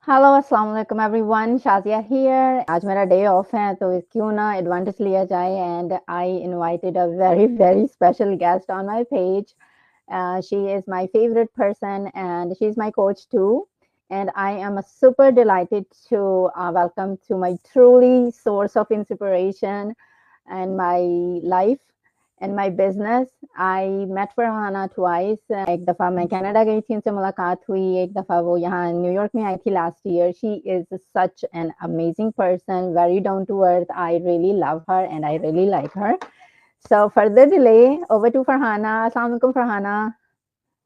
Hello अस्सलाम वालेकुम everyone, Shazia here. आज मेरा डे ऑफ है तो क्यों ना एडवांटेज लिया जाए and I invited a very very special guest on my page. She is my favorite person and she's my coach too. And I am super delighted to welcome to my truly source of inspiration and my life and my business. I met Farhana twice. एक दफ़ा मैं Canada गई थी, उनसे मुलाकात हुई. एक दफ़ा वो यहाँ न्यूयॉर्क में आई थी last year. She is such an amazing person, very down to earth. I really love her and I really like her. So further delay, over to Farhana. Assalamu alaikum, Farhana.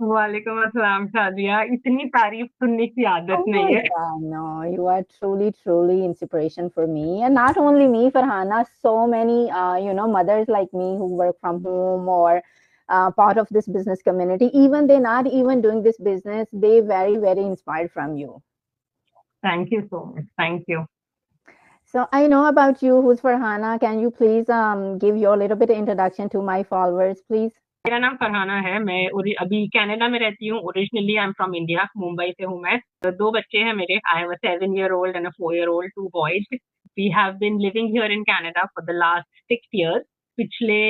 वालेकुम अस्सलाम शादिया। इतनी तारीफ सुनने की आदत Oh नहीं my है। God, no, you are truly, truly inspiration for me. And not only me, Farhana, so many, mothers like me who work from home or part of this business community, even they're not even doing this business, they very, very inspired from you. Thank you so much, thank you. So I know about you, who's Farhana. Can you please give your little bit of introduction to my followers, please? मेरा नाम फरहाना है। मैं अभी Canada में रहती हूँ। Originally I am from India, Mumbai से हूँ मैं। दो बच्चे हैं मेरे। I have a 7 year old and a 4 year old, two boys. We have been living here in Canada for the last 6 years। पिछले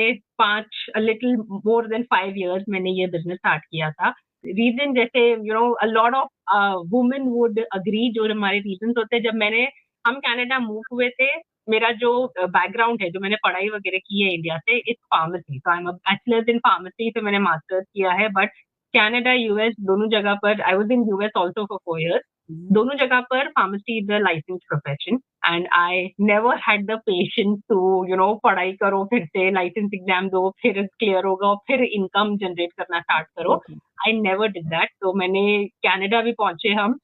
5 लिटिल मोर देन 5 years मैंने ये बिजनेस स्टार्ट किया था। रीजन जैसे a lot of women would agree, जो हमारे reason होते हैं। जब हम कनाडा मूव हुए थे, मेरा जो बैकग्राउंड है, जो मैंने पढ़ाई वगैरह की है इंडिया से, इट्स फार्मेसी। तो I am bachelors in pharmacy से मैंने मास्टर्स किया है। बट कनाडा यूएस दोनों जगह पर, I was in US also for 4 years। दोनों जगह पर pharmacy is a license profession and I never had the patience to पढ़ाई करो, फिर से लाइसेंस एग्जाम दो, फिर क्लियर होगा और फिर इनकम जनरेट करना स्टार्ट करो। Okay. I never did that. तो मैंने कनाडा भी पहुंचे हम।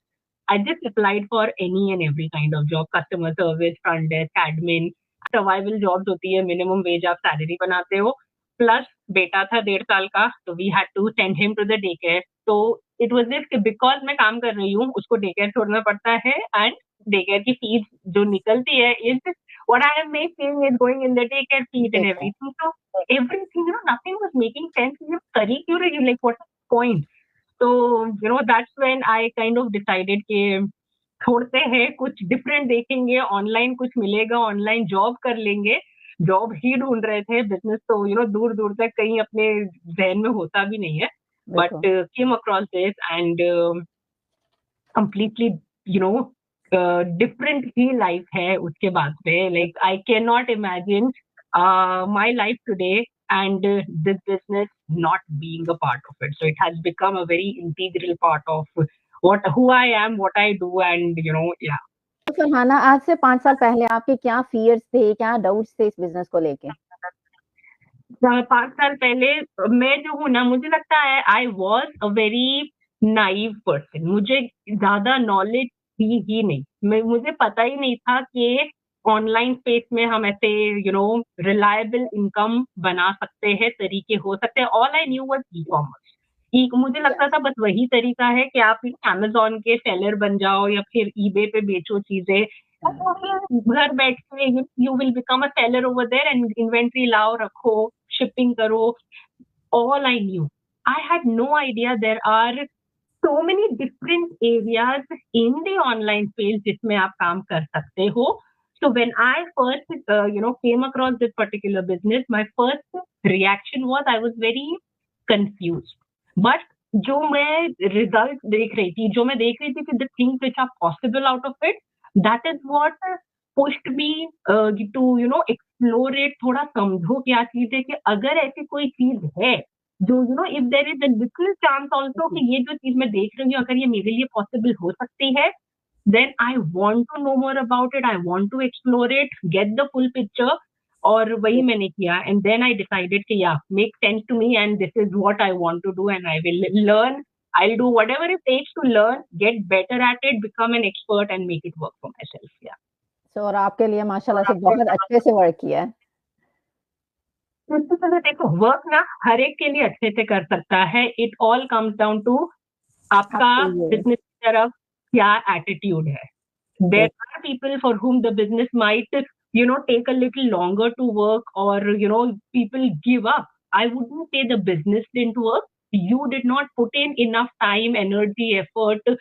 I just applied for any and every kind of job, customer service, front desk, admin, survival jobs होती है, minimum wage आप salary बनाते हो, plus बेटा था 1.5 साल का, तो we had to send him to the daycare. तो it was this कि because मैं काम कर रही हूँ, उसको daycare छोड़ना पड़ता है and daycare की fees जो निकलती है is what I am making is going in the daycare fees and ठीक है. everything. So everything, nothing was making sense. ये करी क्यों रही हूँ? Like what's the point? तो that's when I kind of decided कि छोड़ते हैं, कुछ डिफरेंट देखेंगे, ऑनलाइन कुछ मिलेगा, ऑनलाइन जॉब कर लेंगे। जॉब ही ढूंढ रहे थे, बिजनेस तो दूर दूर तक कहीं अपने जहन में होता भी नहीं है। बट बिल्कुल. Came across this and completely you know different he life है उसके बाद में। Like I can not imagine my life today and this business not being a part of it. So it has become a very integral part of who I am, what I do, and yeah. तो फरहाना, आज से 5 साल पहले आपके क्या fears थे, क्या doubts थे इस बिजनेस को लेके? 5 साल पहले मैं जो हूँ ना, मुझे लगता है I was a very naive person. मुझे ज्यादा नॉलेज थी ही नहीं। मुझे पता ही नहीं था कि ऑनलाइन स्पेस में हम ऐसे रिलायबल इनकम बना सकते हैं, तरीके हो सकते हैं। All I new was e commerce. मुझे लगता था यस. बस वही तरीका है कि आप अमेजोन के सेलर बन जाओ या फिर ईबे पे बेचो चीजें। घर बैठ के you will become a seller over there and inventory लाओ, रखो, शिपिंग करो। All I knew, I had no idea there are so many different areas in the online space जिसमें आप काम कर सकते हो. So when I first, came across this particular business, my first reaction was I was very confused. But जो मैं result देख रही थी, जो मैं देख रही थी कि the things which are possible out of it, that is what pushed me to explore it. थोड़ा समझो क्या चीज है, कि अगर ऐसी कोई चीज है जो if there is a little chance also कि ये जो चीज मैं देख रही हूँ अगर ये मेरे लिए पॉसिबल हो सकती है, then I want to know more about it, I want to explore it, get the full picture. और वही मैंने किया एंड देन आई डिसाइडेड कि या make sense to me and this is what I want to do and I will learn. I will do whatever it takes to learn, get better at it, become an expert and make it work for myself. Yeah so और आपके लिए माशाल्लाह से बहुत अच्छे से work किया है. सबसे पहले देखो, वर्क ना हर एक के लिए अच्छे से कर सकता है। It all comes down to आपका आपके लिए. बिजनेस की तरफ क्या एटीट्यूड है। There are people for whom the business might take a little longer to work, or people give up. I wouldn't say the business didn't work. You did not put in enough time, energy, effort,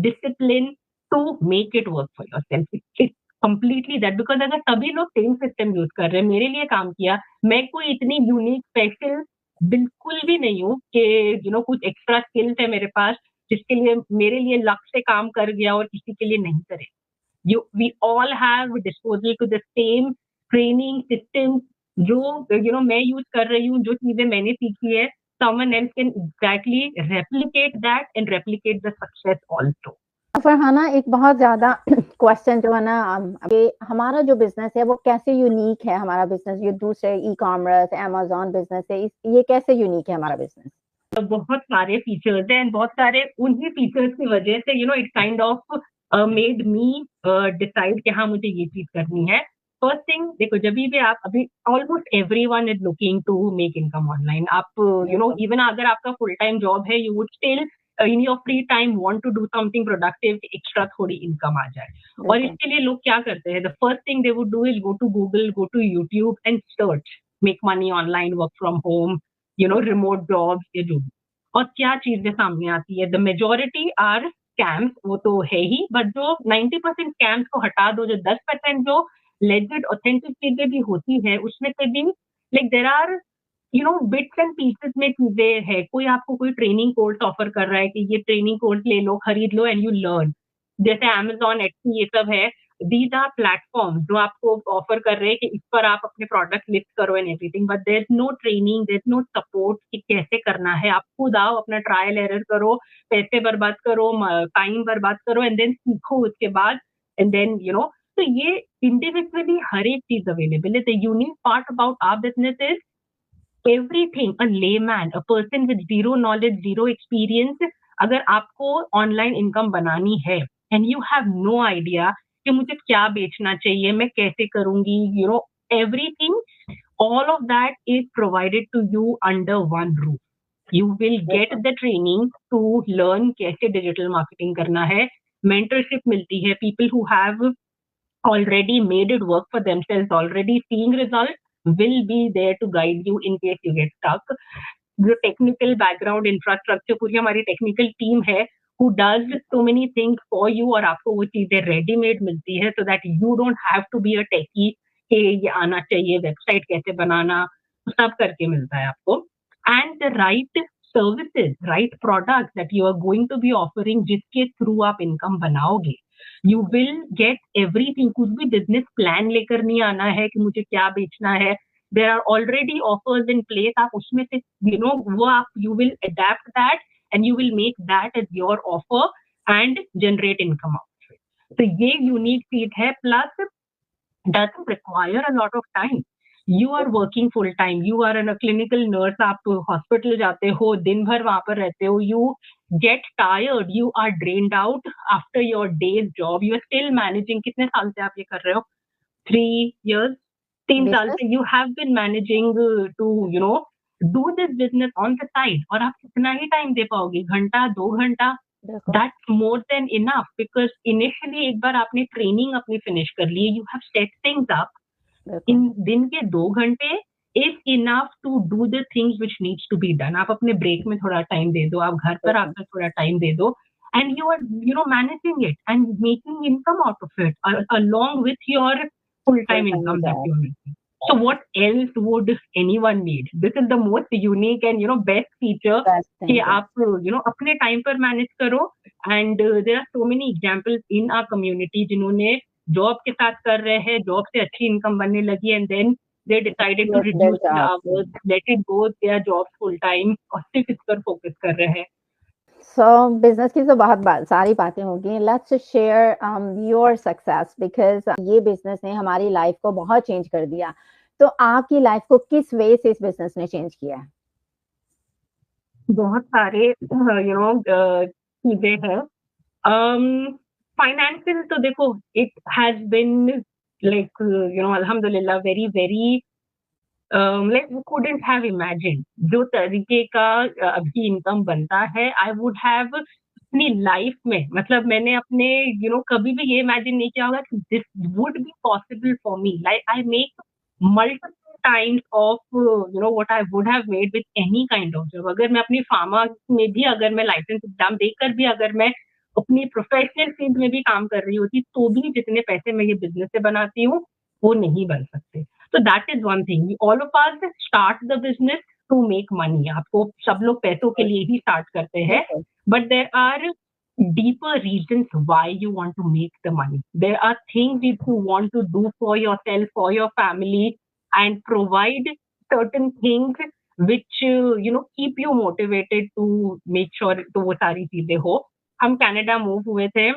discipline to make it work for yourself. It's completely that, because अगर सभी लोग same system use कर रहे हैं, मेरे लिए काम किया, मैं कोई इतनी यूनिक स्पेशल बिल्कुल भी नहीं हूँ कि कुछ एक्स्ट्रा स्किल्स है मेरे पास जिसके लिए मेरे लिए लक से काम कर गया और किसी के लिए नहीं करे. We all have disposal to the same training system जो मैं यूज कर रही हूँ, जो चीजें मैंने सीखी है, someone else can exactly replicate that and replicate the success also. Farhana, एक बहुत ज्यादा क्वेश्चन जो है ना, ये हमारा जो बिजनेस है वो कैसे यूनिक है, हमारा बिजनेस ये दूसरे ई कॉमर्स अमेज़न बिजनेस है, ये कैसे यूनिक है हमारा बिजनेस? बहुत सारे फीचर्स हैं, बहुत सारे उन्हीं फीचर्स की वजह से it kind of made me decide कि हाँ मुझे ये चीज करनी है. फर्स्ट थिंग, देखो जब भी आप अभी almost everyone is looking to make income online. आप इवन अगर आपका फुल टाइम जॉब है, you would still in your free time want to do something productive, extra थोड़ी इनकम आ जाए. और इसके लिए लोग क्या करते हैं, the first thing they would do is go to Google, go to YouTube and search make money online, work from home, remote jobs, ये जो. और क्या चीजें सामने आती है, द मेजोरिटी आर स्कैम्स, वो तो है ही, बट जो 90% स्कैम्स को हटा दो, जो 10% जो लेजिट ऑथेंटिक चीजें भी होती है, उसमें से भी like there are bits and pieces में चीजें है. कोई आपको कोई ट्रेनिंग कोर्स ऑफर कर रहा है कि ये ट्रेनिंग कोर्स ले लो, खरीद लो एंड यू लर्न. जैसे Amazon, Etsy, ये सब है. दीज आर प्लेटफॉर्म जो आपको ऑफर कर रहे हैं कि इस पर आप अपने प्रोडक्ट लिस्ट करो and everything, but there is no training, there is no support कि कैसे करना है. आप खुद आओ, अपना ट्रायल एरर करो, पैसे बर्बाद करो, टाइम बर्बाद करो एंड देन सीखो उसके बाद. एंड देन तो ये इंडिविजुअली हर एक चीज अवेलेबल है. The unique part about our business is everything. A layman, a person with zero knowledge, zero experience, अगर आपको ऑनलाइन इनकम बनानी है and you have no idea कि मुझे क्या बेचना चाहिए, मैं कैसे करूंगी, everything, all of that is provided to you under one roof. You will get the training to learn कैसे डिजिटल मार्केटिंग करना है. मेंटरशिप मिलती है, people who have already made it work for themselves, already seeing results, will be there to guide you in case you get stuck. The technical background infrastructure, पूरी हमारी technical team है who does so many things for you, और आपको वो चीजें ready-made मिलती है, so that you don't have to be a techie कि ये आना चाहिए, वेबसाइट कैसे बनाना, सब करके मिलता है आपको. And the right services, right products that you are going to be offering, जिसके थ्रू आप इनकम बनाओगे, यू विल गेट एवरीथिंग. कुछ भी बिजनेस प्लान लेकर नहीं आना है कि मुझे क्या बेचना है. There are already offers in place. आप उसमें से वो आप you will adept that and you will make that as your offer and generate income out. तो ये यूनिक चीज है. Plus doesn't require a lot of time. You are working full time. You are a clinical nurse. आप hospital जाते हो, दिन भर वहां पर रहते हो. You get tired. You are drained out after your day's job. You are still managing. कितने साल से आप ये कर रहे हो? 3 years. 3 साल से you have been managing to do this business on the side. और आप कितना ही टाइम दे पाओगे? घंटा, 2 घंटा? That's more than enough, because initially एक बार आपने ट्रेनिंग अपनी फिनिश कर ली, you have set things up. इन दिन के 2 घंटे is enough to do the things which needs to be done. आप अपने ब्रेक में थोड़ा टाइम दे दो, आप घर पर आकर थोड़ा टाइम दे दो, and you are managing it and making income out of it along with your full-time income that you're making. So what else would anyone need? This is the most unique and best feature कि आप अपने time पर manage करो. And there are so many examples in our community जिन्होंने job के साथ कर रहे हैं, जॉब से अच्छी इनकम बनने लगी, and then they decided to reduce the hours, let it go their jobs full time, और सिर्फ इस पर फोकस कर रहे हैं. So बिजनेस की तो बहुत सारी बातें होगी. Let's share your success, because ये बिजनेस ने हमारी लाइफ को बहुत चेंज कर दिया. तो आपकी लाइफ को किस वे से इस बिजनेस ने चेंज किया है? बहुत सारे चीजें हैं. फाइनेंशियल तो देखो, इट हैज बिन लाइक अल्हम्दुलिल्लाह very very like we couldn't have imagine जो तरीके का अभी इनकम बनता है. आई वुड हैव अपनी लाइफ में, मतलब मैंने अपने कभी भी ये इमेजिन नहीं किया होगा कि this would be possible for me. Like I make multiple times of what I would have made with any kind of job. अगर मैं अपनी फार्मा में भी, अगर मैं लाइसेंस एग्जाम देकर भी अगर मैं अपनी प्रोफेशनल फील्ड में भी काम कर रही होती तो भी जितने पैसे मैं ये बिजनेस से बनाती हूँ वो नहीं बन सकते. So that is one thing. All of us start the business to make money. आपको सब लोग पैसों के लिए ही start करते हैं. But there are deeper reasons why you want to make the money. There are things that you want to do for yourself, for your family, and provide certain things which keep you motivated to make sure तो वो सारी चीजें हो. हम Canada move हुए थे,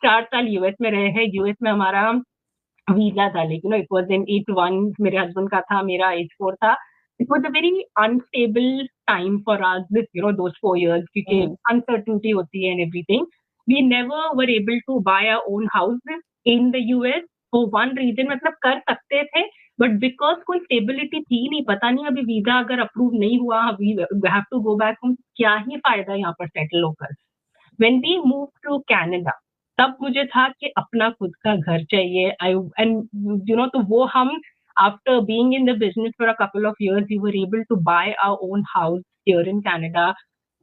4 साल US में रहे हैं. यूएस में हमारा वीजा था, लेकिन इट वाज इन H1, मेरे हस्बैंड का था, मेरा H4 था. It was a very unstable time for us, those 4 years, क्योंकि अनसर्टेनिटी होती है and everything. We never were able to buy our own house in the US for one reason. मतलब कर सकते थे बट बिकॉज कोई stability थी नहीं, पता नहीं अभी वीजा अगर अप्रूव नहीं हुआ, we have to go back home, क्या ही फायदा यहाँ पर सेटल होकर. When we moved to Canada, तब मुझे था कि अपना खुद का घर चाहिए. तो वो हम after being in the business for a couple of years, we were able to buy our own house here in Canada.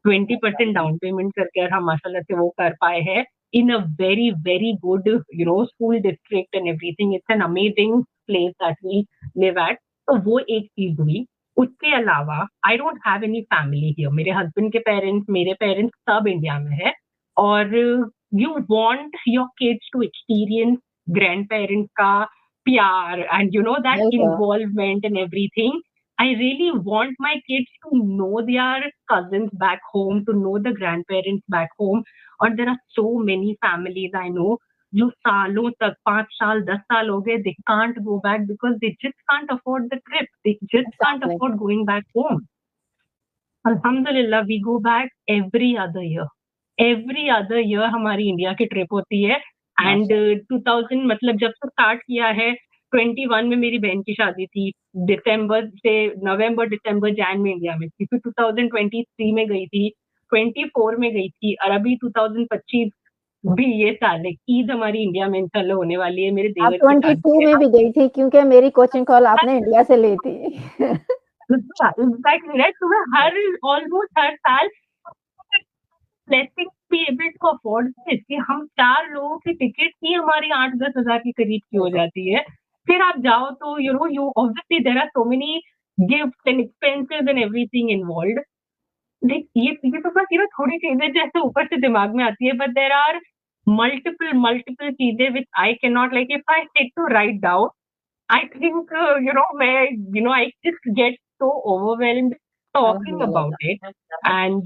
20% down payment करके और हम माशाल्लाह से वो कर पाए हैं in a very very good school district and everything. It's an amazing place that we live at. तो वो एक चीज हुई. उसके अलावा I don't have any family here. मेरे हस्बैंड के पेरेंट्स, मेरे पेरेंट्स सब इंडिया में है. और you want your kids to experience grandparents का प्यार and that involvement and everything. I really want my kids to know their cousins back home, to know the grandparents back home. और there are so many families I know जो सालों तक, 5 साल 10 साल हो गए, they can't go back because they just can't afford the trip. They just can't afford going back home. Alhamdulillah, we go back every other year. Every other year हमारी India की trip होती है. एंड 2000 मतलब जब से start किया है, 21 में मेरी बहन की शादी थी, दिसंबर से नवंबर दिसंबर जैन में इंडिया में थी. फिर 2023 में गई थी, 24 में गई थी, और अभी 2025 भी ये साल है. ईद हमारी इंडिया में इंशाल्लाह होने वाली है. मेरे देवर की 22 में भी गई थी क्योंकि मेरी कोचिंग कॉल आपने इंडिया से ली थी. हर ऑलमोस्ट हर साल blessing be able to afford this कि हम 4 लोगों की टिकट ही हमारी 8-10 हजार के करीब की हो जाती है. फिर आप जाओ तो you obviously there are so many gifts and expenses and everything involved. ये तो बस थोड़ी चीजें जैसे ऊपर से दिमाग में आती है, बट देयर आर मल्टीपल चीजें which I can not, like if I take to write down, I think मैं I just get so overwhelmed talking about it. And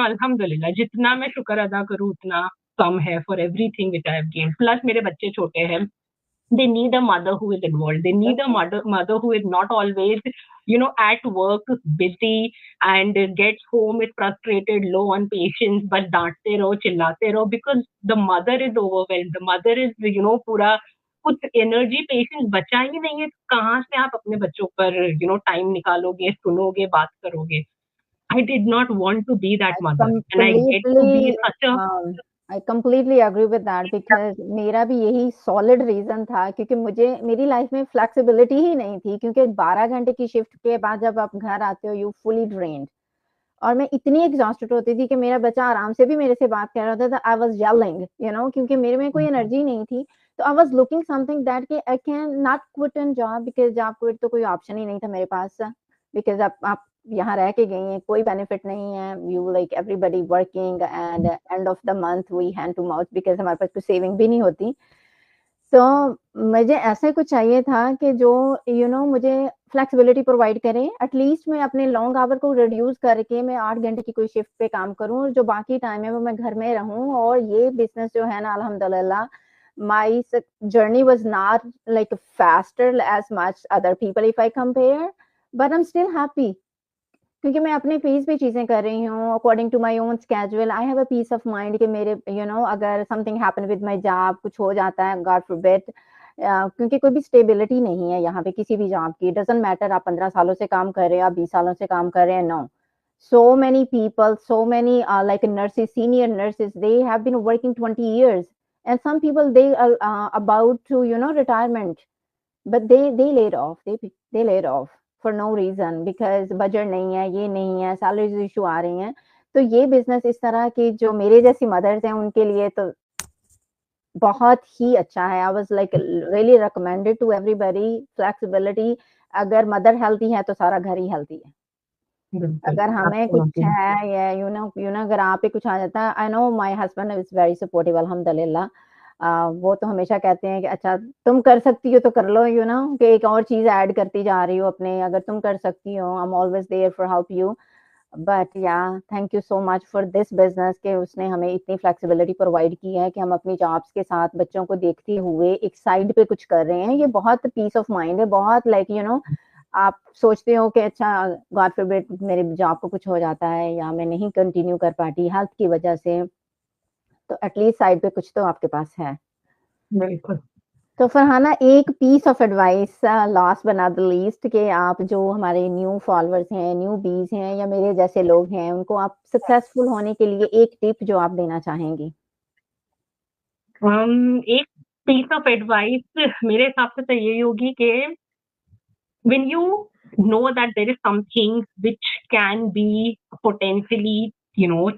alhamdulillah, जितना मैं शुक्र अदा करूँ उतना कम है for everything which I have gained. Plus मेरे बच्चे छोटे हैं. They need a mother who is involved. They need a mother who is not always at work, busy, and gets home is frustrated, low on patience, but डांटते रहो, चिल्लाते रहो, because the mother is overwhelmed. The mother is पूरा कुछ energy patience बचा ही नहीं है. कहाँ से आप अपने बच्चों पर टाइम निकालोगे, सुनोगे, बात करोगे. I did not want to be that mother, and I get to be such a I completely agree with that because मेरा भी यही solid reason था, क्योंकि मेरी लाइफ में फ्लेक्सिबिलिटी ही नहीं थी, क्योंकि 12 घंटे की शिफ्ट के बाद जब आप घर आते हो यू फुली ड्रेन्ड, और मैं इतनी एग्जॉस्टेड होती थी कि मेरा बच्चा आराम से भी मेरे से बात कर रहा होता था. आई वाज येलिंग क्योंकि मेरे में कोई एनर्जी नहीं थी. तो I was looking something that कि I can not quit in job, because job quit तो कोई ऑप्शन ही नहीं था मेरे पास, बिकॉज आप यहाँ रह के गई हैं, कोई बेनिफिट नहीं है. You like everybody working and end of the month we hand to mouth, because हमारे पास कोई सेविंग भी नहीं होती. तो मुझे ऐसा कुछ चाहिए था कि जो मुझे फ्लेक्सिबिलिटी प्रोवाइड करे. एटलीस्ट मैं अपने लॉन्ग आवर को रिड्यूस करके मैं 8 घंटे की कोई शिफ्ट पे काम करूं, और जो बाकी टाइम है वो मैं घर में रहूं. और ये बिजनेस जो है ना, अल्हम्दुलिल्लाह, my journey was not like faster as much other people if I compare, but I'm still happy क्योंकि मैं अपने पेस पे चीजें कर रही हूँ according to my own schedule. I have a piece of mind कि मेरे अगर something happen with my job, कुछ हो जाता है गॉड फॉरबिड, क्योंकि कोई भी स्टेबिलिटी नहीं है यहाँ पे किसी भी जॉब की. डजंट मैटर आप 15 सालों से काम कर रहे हैं, आप 20 सालों से काम कर रहे हैं. No, so many people, so many like nurses, senior nurses, they have been working 20 years, and some people they are about to retirement, but they laid off, they laid off for no reason because budget नहीं है, ये नहीं है, salaries issue आ रही हैं. तो ये business इस तरह की जो मेरे जैसी मदर्स हैं उनके लिए तो बहुत ही अच्छा है। I was like really recommended to everybody. Flexibility, अगर मदर हेल्थी है तो सारा घर ही हेल्थी है। बिल्कुल, अगर हमें कुछ absolutely. है या यू नो अगर आप पे कुछ आ जाता है, I know my husband is very supportive अल्हम्दुलिल्लाह। वो तो हमेशा कहते हैं कि अच्छा तुम कर सकती हो तो कर लो, यू नो कि एक और चीज ऐड करती जा रही हो अपने, अगर तुम कर सकती हो I am always there for help you. But yeah thank you so much for this business के उसने हमें इतनी फ्लेक्सिबिलिटी प्रोवाइड की है कि हम अपनी जॉब्स के साथ बच्चों को देखते हुए एक साइड पे कुछ कर रहे हैं। ये बहुत पीस ऑफ माइंड है, बहुत लाइक यू नो आप सोचते हो कि अच्छा गॉड फॉरबिड मेरे जॉब को कुछ हो जाता है या मैं नहीं कंटिन्यू कर पाती हेल्थ की वजह से, तो एटलीस्ट साइड पे कुछ तो आपके पास है। बिल्कुल। तो फरहाना, एक piece of advice last but not the least कि आप जो हमारे न्यू फॉलोअर्स हैं, न्यू बीज हैं या मेरे जैसे लोग हैं, उनको आप सक्सेसफुल होने के लिए एक टिप जो आप देना चाहेंगी। एक पीस ऑफ एडवाइस मेरे हिसाब से तो यही होगी कि when you know that there is something which can be potentially,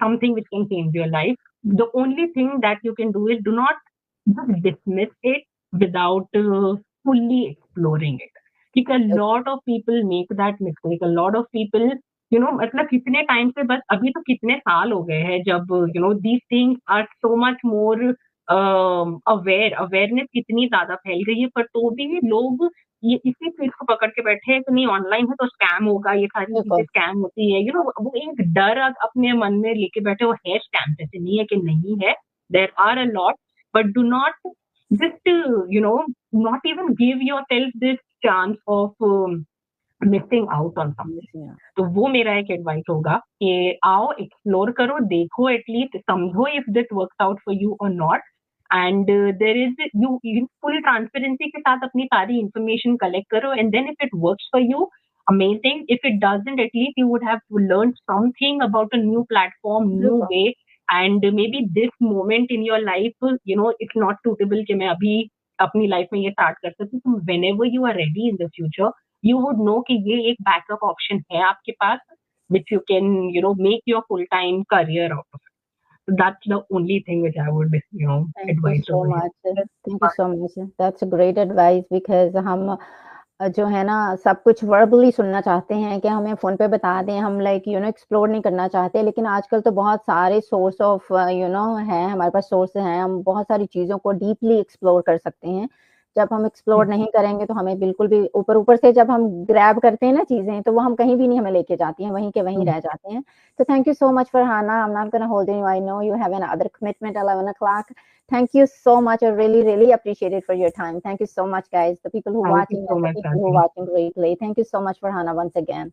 something which can change your life, the only thing that you can do is do not just dismiss it without fully exploring it. Because a lot of people make that mistake. A lot of people, मतलब कितने time से, बस अभी तो कितने साल हो गए हैं जब these things are so much more awareness कितनी ज्यादा फैल गई है, पर तो भी लोग ये इसी चीज को पकड़ के बैठे हैं कि नहीं ऑनलाइन है तो स्कैम होगा, ये सारी चीजें बिल्कुल स्कैम होती है, वो एक डर अपने मन में लेके बैठे, वो है स्कैम, जैसे नहीं है कि नहीं है, there are a lot, but do not just not even give yourself this chance of missing out on something. तो वो मेरा एक एडवाइस होगा कि आओ एक्सप्लोर करो, देखो, एटलीस्ट समझो if this works out for you और not, and there is you full transparency के साथ अपनी सारी इंफॉर्मेशन कलेक्ट करो, and then if it works for you, amazing. If it doesn't, at least you would have learned something about a new platform, new way, and maybe this moment in your life, it's not suitable कि मैं अभी अपनी life में ये start कर सकती हूँ। whenever you are ready in the future, you would know कि ये एक बैकअप ऑप्शन है आपके पास, which you can, make your full time career out of it. So that's the only thing which I would, Thank you advise so over much. here. Thank you so much. That's a great advice because हम जो है ना सब कुछ verbally सुनना चाहते हैं कि हमें फोन पे बता दें, हम लाइक एक्सप्लोर नहीं करना चाहते, लेकिन आजकल तो बहुत सारे सोर्स ऑफ है, हमारे पास सोर्स हैं, हम बहुत सारी चीज़ों को डीपली एक्सप्लोर कर सकते हैं। जब हम एक्सप्लोर नहीं करेंगे तो हमें बिल्कुल भी ऊपर ऊपर से जब हम ग्रैब करते हैं ना चीज़ें, तो वो हम कहीं भी नहीं हमें लेके जाती हैं, वहीं के वहीं रह जाते हैं। तो thank you so much Farhana. I am not gonna hold you, I know you have an other commitment 11 o'clock. Thank you so much. I really, really appreciate it for your time. Thank you so much, guys. The people who are Thank you watching so and the much, people who are Rajni. watching replay. Thank you so much, Farhana, once again.